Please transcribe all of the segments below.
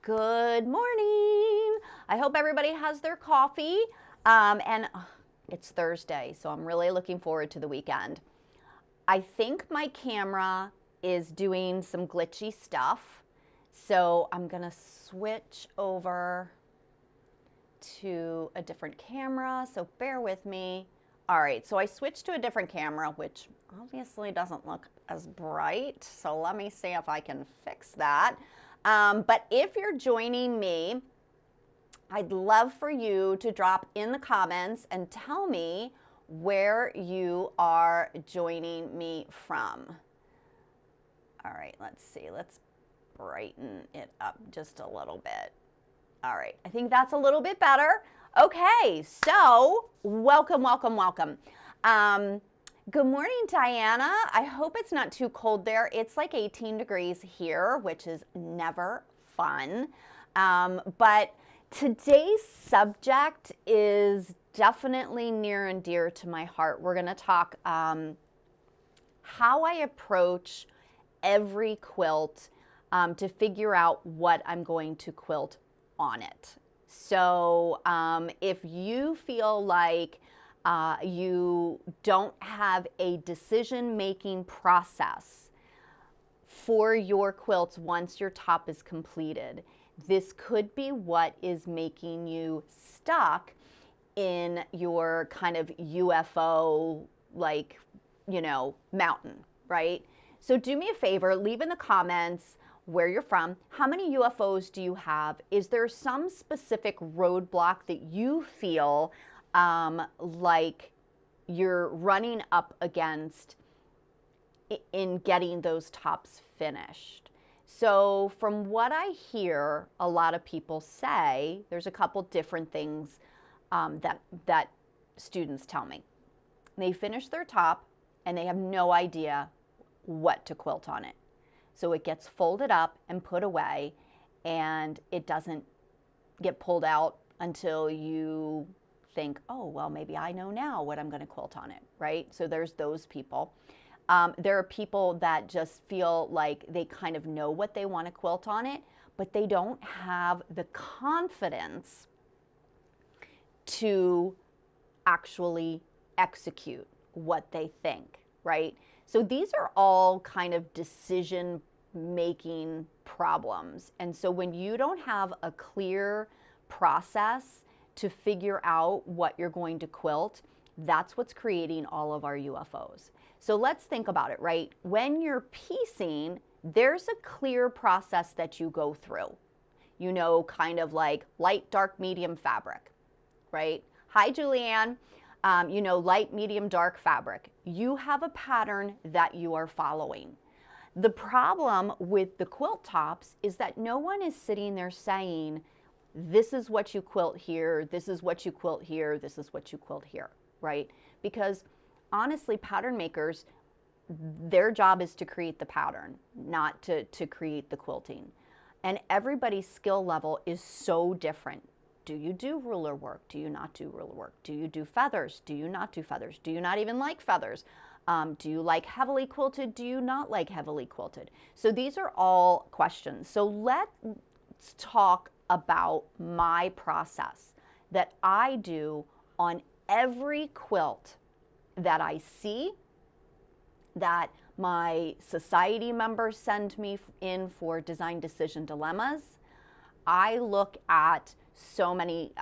Good morning. I hope everybody has their coffee. It's Thursday, so I'm really looking forward to the weekend. I think my camera is doing some glitchy stuff, so I'm gonna switch over to a different camera, so bear with me. All right, so I switched to a different camera, which obviously doesn't look as bright, so let me see if I can fix that. But if you're joining me, I'd love for you to drop in the comments and tell me where you are joining me from. All right, let's see. Let's brighten it up just a little bit. All right, I think that's a little bit better. Okay, so welcome. Good morning, Diana. I hope it's not too cold there. It's like 18 degrees here, which is never fun. But today's subject is definitely near and dear to my heart. We're going to talk how I approach every quilt to figure out what I'm going to quilt on it. So if you feel like you don't have a decision-making process for your quilts once your top is completed, this could be what is making you stuck in your kind of UFO, like, mountain, right? So do me a favor, leave in the comments where you're from. How many UFOs do you have? Is there some specific roadblock that you feel like you're running up against in getting those tops finished? So from what I hear a lot of people say, there's a couple different things that students tell me. They finish their top and they have no idea what to quilt on it. So it gets folded up and put away, and it doesn't get pulled out until you think, oh, well, maybe I know now what I'm going to quilt on it, right? So there's those people. There are people that just feel like they kind of know what they want to quilt on it, but they don't have the confidence to actually execute what they think, right? So these are all kind of decision-making problems. And so when you don't have a clear process to figure out what you're going to quilt, that's what's creating all of our UFOs. So let's think about it, right? When you're piecing, there's a clear process that you go through. Kind of like light, dark, medium fabric, right? Hi, Julianne. Light, medium, dark fabric. You have a pattern that you are following. The problem with the quilt tops is that no one is sitting there saying, this is what you quilt here, this is what you quilt here, this is what you quilt here, right? Because honestly, pattern makers, their job is to create the pattern, not to create the quilting. And everybody's skill level is so different. Do you do ruler work? Do you not do ruler work? Do you do feathers? Do you not do feathers? Do you not even like feathers? Do you like heavily quilted? Do you not like heavily quilted? So these are all questions. So let's talk about my process that I do on every quilt that I see, that my society members send me in for design decision dilemmas. I look at so many,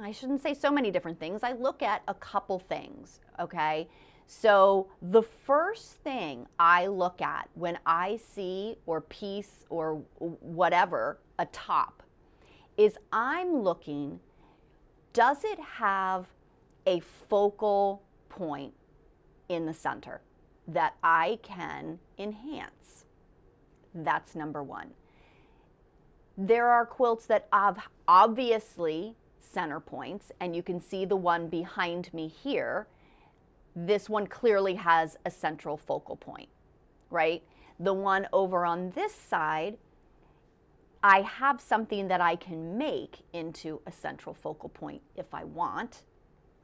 I shouldn't say so many different things. I look at a couple things, okay? So the first thing I look at when I see or piece or whatever a top is I'm looking, does it have a focal point in the center that I can enhance? That's number one. There are quilts that have obviously center points, and you can see the one behind me here. This one clearly has a central focal point, right? The one over on this side, I have something that I can make into a central focal point if I want.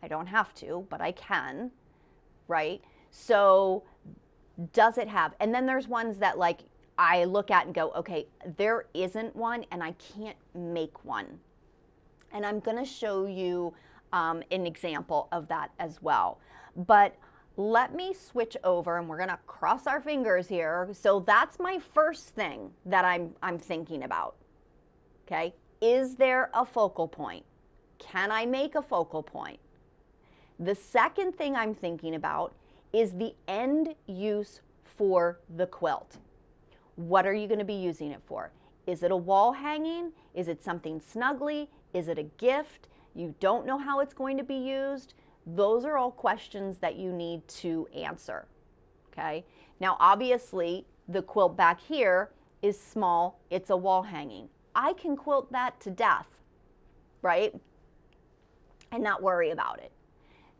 I don't have to, but I can, right? So does it have, and then there's ones that like I look at and go, okay, there isn't one and I can't make one. And I'm going to show you an example of that as well. But let me switch over and we're going to cross our fingers here. So that's my first thing that I'm thinking about. Okay, is there a focal point? Can I make a focal point? The second thing I'm thinking about is the end use for the quilt. What are you going to be using it for? Is it a wall hanging? Is it something snuggly? Is it a gift? You don't know how it's going to be used? Those are all questions that you need to answer. Okay? Now, obviously, the quilt back here is small. It's a wall hanging. I can quilt that to death, right? And not worry about it.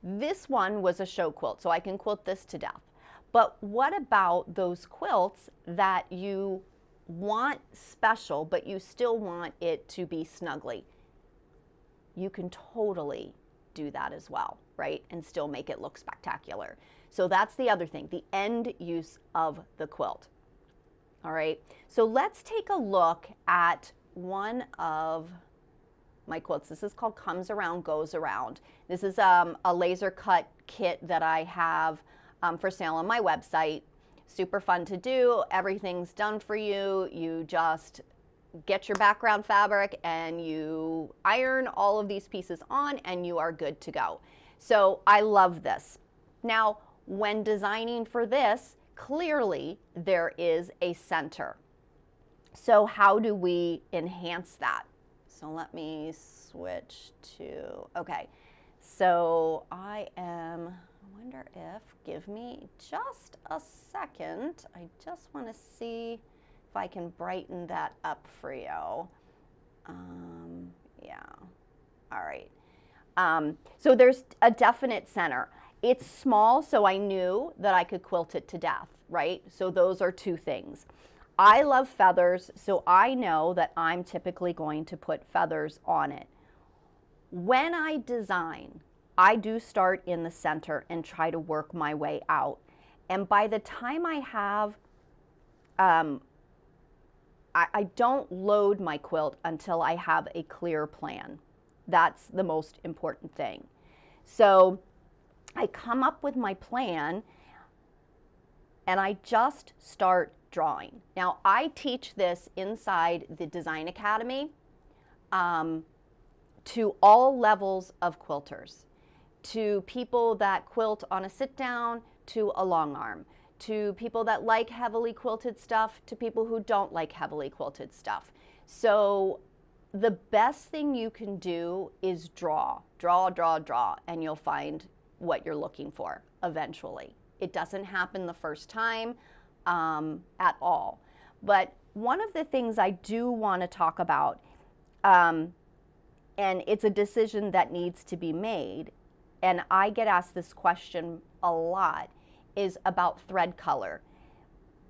This one was a show quilt, so I can quilt this to death. But what about those quilts that you want special, but you still want it to be snuggly? You can totally do that as well, right? And still make it look spectacular. So that's the other thing, the end use of the quilt. All right, so let's take a look at one of my quilts. This is called Comes Around, Goes Around. This is a laser cut kit that I have for sale on my website. Super fun to do. Everything's done for you. You just get your background fabric and you iron all of these pieces on and you are good to go. So I love this. Now, when designing for this, clearly there is a center. So how do we enhance that? So let me switch to, okay. So I wonder if, give me just a second. I just want to see if I can brighten that up for you. Yeah, all right. So there's a definite center. It's small, so I knew that I could quilt it to death, right? So those are two things. I love feathers, so I know that I'm typically going to put feathers on it. When I design, I do start in the center and try to work my way out. And by the time I have, I don't load my quilt until I have a clear plan. That's the most important thing. So I come up with my plan and I just start drawing. Now, I teach this inside the Design Academy to all levels of quilters, to people that quilt on a sit down, to a long arm, to people that like heavily quilted stuff, to people who don't like heavily quilted stuff. So the best thing you can do is draw, and you'll find what you're looking for eventually. It doesn't happen the first time at all. But one of the things I do want to talk about, and it's a decision that needs to be made, and I get asked this question a lot, is about thread color.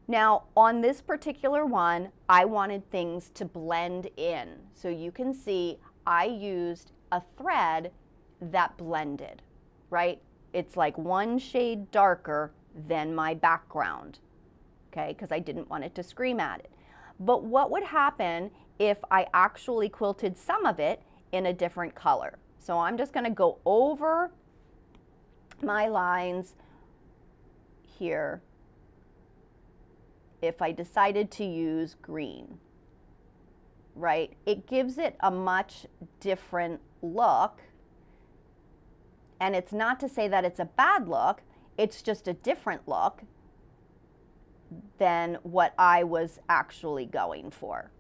Now, on this particular one, I wanted things to blend in. So you can see I used a thread that blended, right? It's like one shade darker than my background, okay? Because I didn't want it to scream at it. But what would happen if I actually quilted some of it in a different color? So I'm just going to go over my lines here. If I decided to use green, right? It gives it a much different look. And it's not to say that it's a bad look, it's just a different look than what I was actually going for.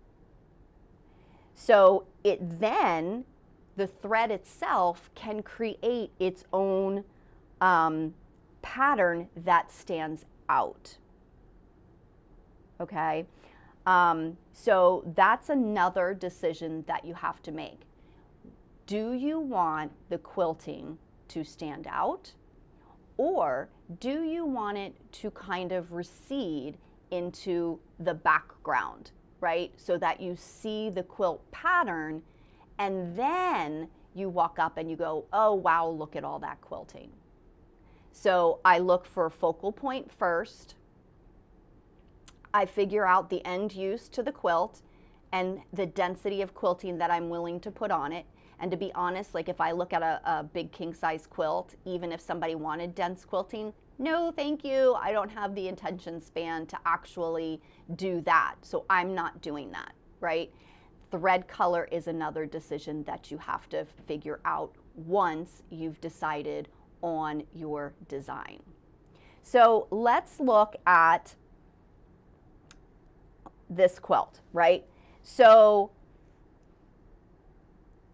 So it then, the thread itself can create its own pattern that stands out. Okay, so that's another decision that you have to make. Do you want the quilting to stand out, or do you want it to kind of recede into the background, right? So that you see the quilt pattern and then you walk up and you go, oh wow, look at all that quilting. So I look for a focal point first. I figure out the end use to the quilt and the density of quilting that I'm willing to put on it. And to be honest, like if I look at a big king size quilt, even if somebody wanted dense quilting, no, thank you. I don't have the attention span to actually do that. So I'm not doing that, right? Thread color is another decision that you have to figure out once you've decided on your design. So let's look at this quilt, right? So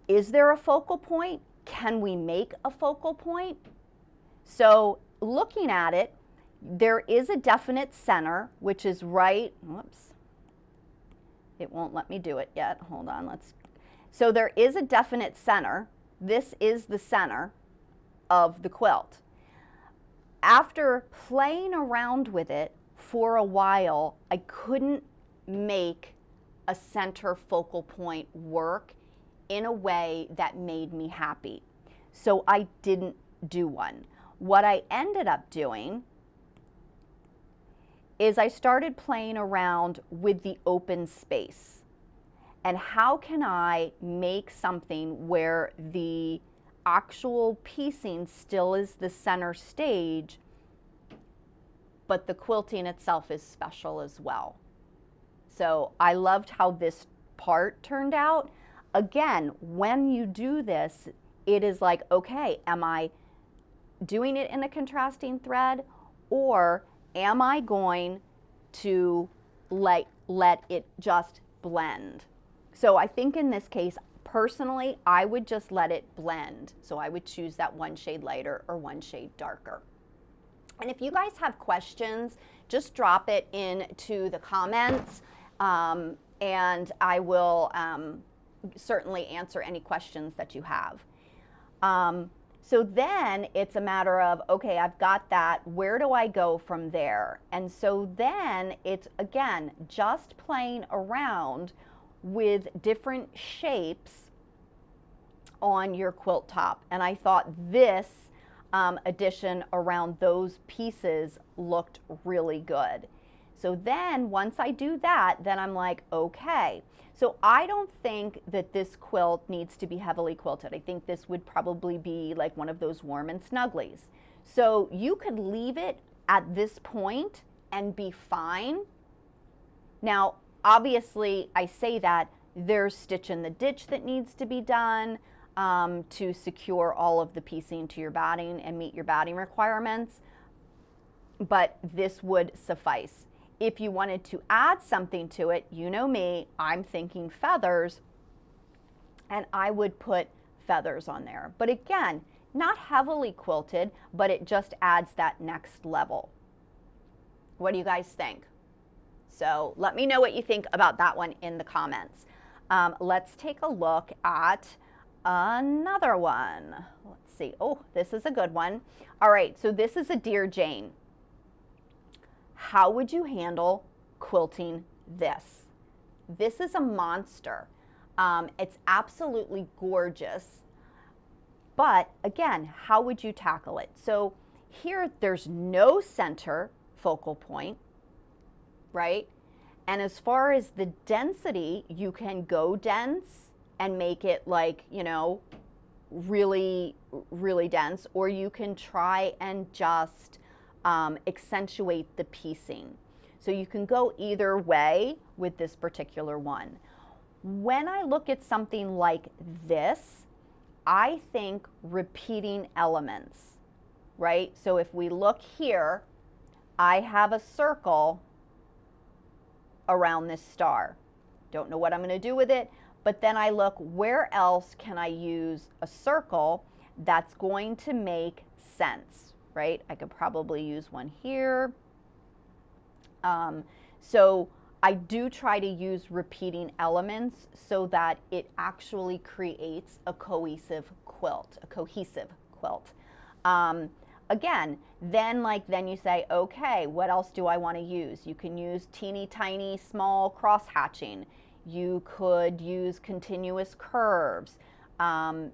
is there a focal point? Can we make a focal point? So looking at it, there is a definite center, which is right, whoops, it won't let me do it yet. Hold on, so there is a definite center. This is the center of the quilt. After playing around with it for a while, I couldn't make a center focal point work in a way that made me happy. So I didn't do one. What I ended up doing is I started playing around with the open space. And how can I make something where the actual piecing still is the center stage, but the quilting itself is special as well. So I loved how this part turned out. Again, when you do this, it is like, okay, am I doing it in a contrasting thread, or am I going to let it just blend? So I think in this case, personally, I would just let it blend. So I would choose that one shade lighter or one shade darker. And if you guys have questions, just drop it into the comments, and I will certainly answer any questions that you have. So then it's a matter of, okay, I've got that, where do I go from there? And so then it's, again, just playing around with different shapes on your quilt top. And I thought this addition around those pieces looked really good. So then once I do that, then I'm like, okay. So I don't think that this quilt needs to be heavily quilted. I think this would probably be like one of those warm and snugglies. So you could leave it at this point and be fine. Now, obviously, I say that there's stitch in the ditch that needs to be done to secure all of the piecing to your batting and meet your batting requirements, but this would suffice. If you wanted to add something to it, you know me, I'm thinking feathers, and I would put feathers on there. But again, not heavily quilted, but it just adds that next level. What do you guys think? So let me know what you think about that one in the comments. Let's take a look at another one. Let's see. Oh, this is a good one. All right, so this is a Dear Jane. How would you handle quilting this? This is a monster. It's absolutely gorgeous. But again, how would you tackle it? So here there's no center focal point, right? And as far as the density, you can go dense and make it like, you know, really, really dense, or you can try and just accentuate the piecing. So you can go either way with this particular one. When I look at something like this, I think repeating elements, right? So if we look here, I have a circle around this star. Don't know what I'm going to do with it, but then I look, where else can I use a circle that's going to make sense, right? I could probably use one here. So I do try to use repeating elements so that it actually creates a cohesive quilt, Again, then you say, okay, what else do I want to use? You can use teeny tiny small cross hatching. You could use continuous curves.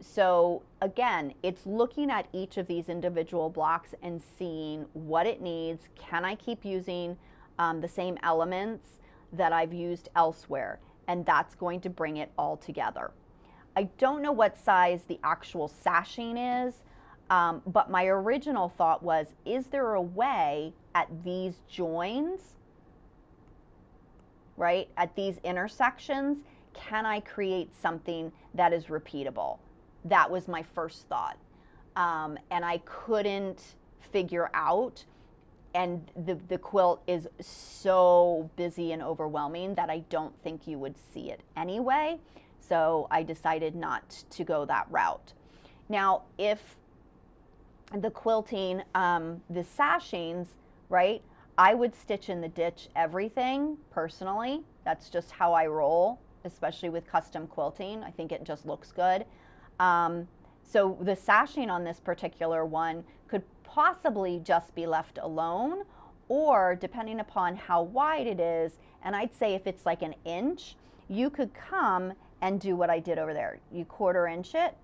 So again, it's looking at each of these individual blocks and seeing what it needs. Can I keep using the same elements that I've used elsewhere, and that's going to bring it all together. I don't know what size the actual sashing is, but my original thought was, is there a way at these joins, right, at these intersections, can I create something that is repeatable? That was my first thought. And I couldn't figure out, and the quilt is so busy and overwhelming that I don't think you would see it anyway. So I decided not to go that route. Now, if the quilting, the sashings, right, I would stitch in the ditch everything personally. That's just how I roll, especially with custom quilting. I think it just looks good. So the sashing on this particular one could possibly just be left alone, or depending upon how wide it is, and I'd say if it's like an inch, you could come and do what I did over there. You 1/4 inch it,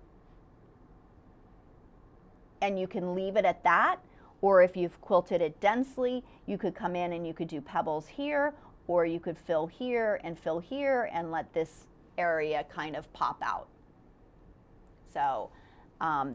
and you can leave it at that, or if you've quilted it densely, you could come in and you could do pebbles here, or you could fill here and let this area kind of pop out. So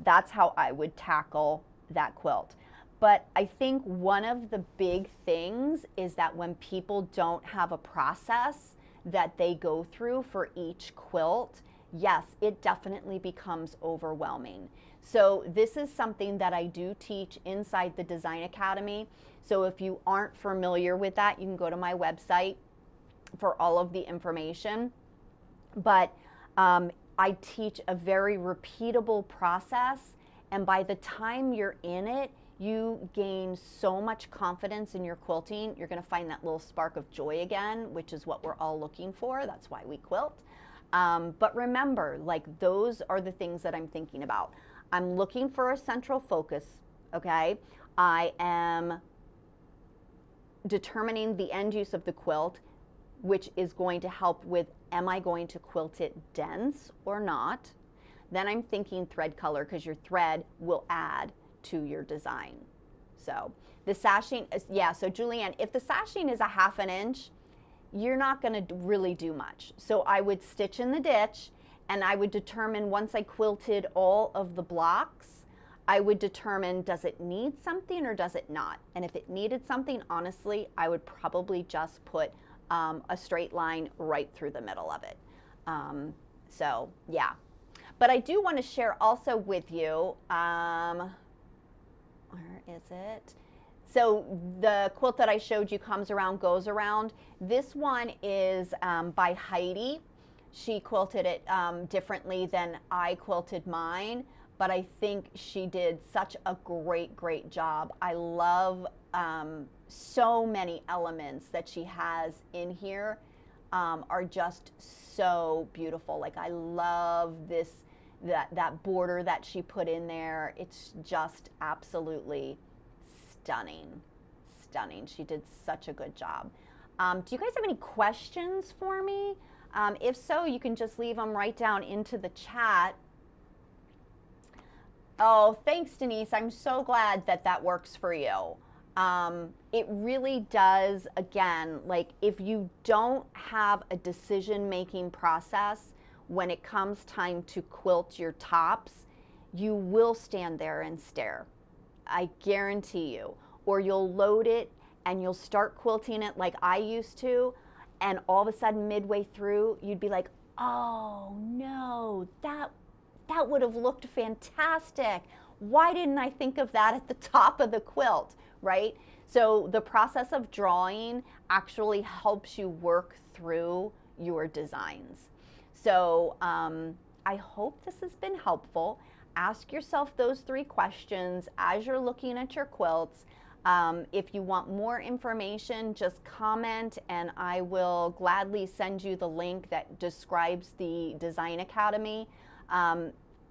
that's how I would tackle that quilt. But I think one of the big things is that when people don't have a process that they go through for each quilt, yes, it definitely becomes overwhelming. So this is something that I do teach inside the Design Academy. So if you aren't familiar with that, you can go to my website for all of the information. But I teach a very repeatable process, and by the time you're in it, you gain so much confidence in your quilting. You're going to find that little spark of joy again, which is what we're all looking for. That's why we quilt. But remember, like, those are the things that I'm thinking about. I'm looking for a central focus, okay? I am determining the end use of the quilt, which is going to help with, am I going to quilt it dense or not? Then I'm thinking thread color, because your thread will add to your design. So the sashing is, yeah, so Julianne, if the sashing is a 1/2 inch, you're not going to really do much. So I would stitch in the ditch, and I would determine, once I quilted all of the blocks, I would determine, does it need something or does it not? And if it needed something, honestly, I would probably just put a straight line right through the middle of it. So yeah, but I do want to share also with you, where is it? So the quilt that I showed you, Comes Around, Goes Around. This one is by Heidi. She quilted it differently than I quilted mine, but I think she did such a great job. I love so many elements that she has in here are just so beautiful. Like, I love this, that border that she put in there. It's just absolutely stunning. She did such a good job. Do you guys have any questions for me? If so, you can just leave them right down into the chat. Oh, thanks, Denise. I'm so glad that that works for you. It really does. Again, like, if you don't have a decision-making process when it comes time to quilt your tops, you will stand there and stare. I guarantee you. Or you'll load it and you'll start quilting it like I used to, and all of a sudden midway through, you'd be like, oh no, that would have looked fantastic. Why didn't I think of that at the top of the quilt, right? So the process of drawing actually helps you work through your designs. So I hope this has been helpful. Ask yourself those 3 questions as you're looking at your quilts. If you want more information, just comment and I will gladly send you the link that describes the Design Academy.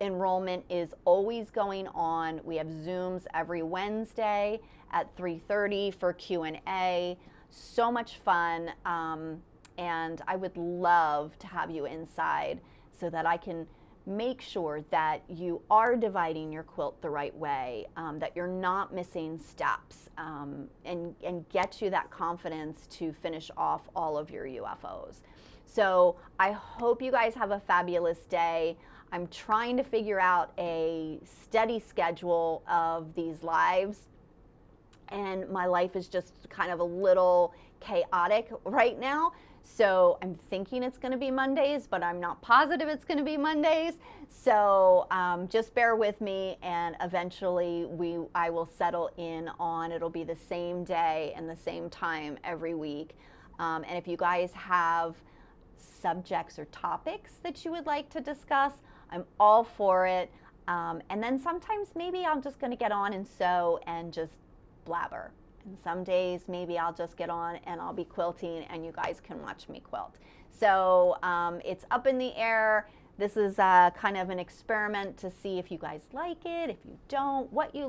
Enrollment is always going on. We have Zooms every Wednesday at 3:30 for Q&A. So much fun, and I would love to have you inside so that I can make sure that you are dividing your quilt the right way, that you're not missing steps, and get you that confidence to finish off all of your UFOs. So I hope you guys have a fabulous day. I'm trying to figure out a steady schedule of these lives, and my life is just kind of a little chaotic right now. So I'm thinking it's going to be Mondays, but I'm not positive it's going to be Mondays. So just bear with me, and eventually I will settle in on it'll be the same day and the same time every week. And if you guys have subjects or topics that you would like to discuss, I'm all for it. And then sometimes maybe I'm just going to get on and sew and just blabber. And some days maybe I'll just get on and I'll be quilting and you guys can watch me quilt. So it's up in the air. This is kind of an experiment to see if you guys like it, if you don't, what you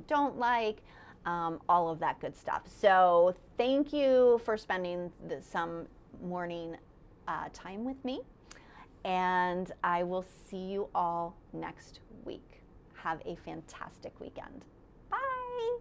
don't like, all of that good stuff. So thank you for spending some morning time with me, and I will see you all next week. Have a fantastic weekend. Bye.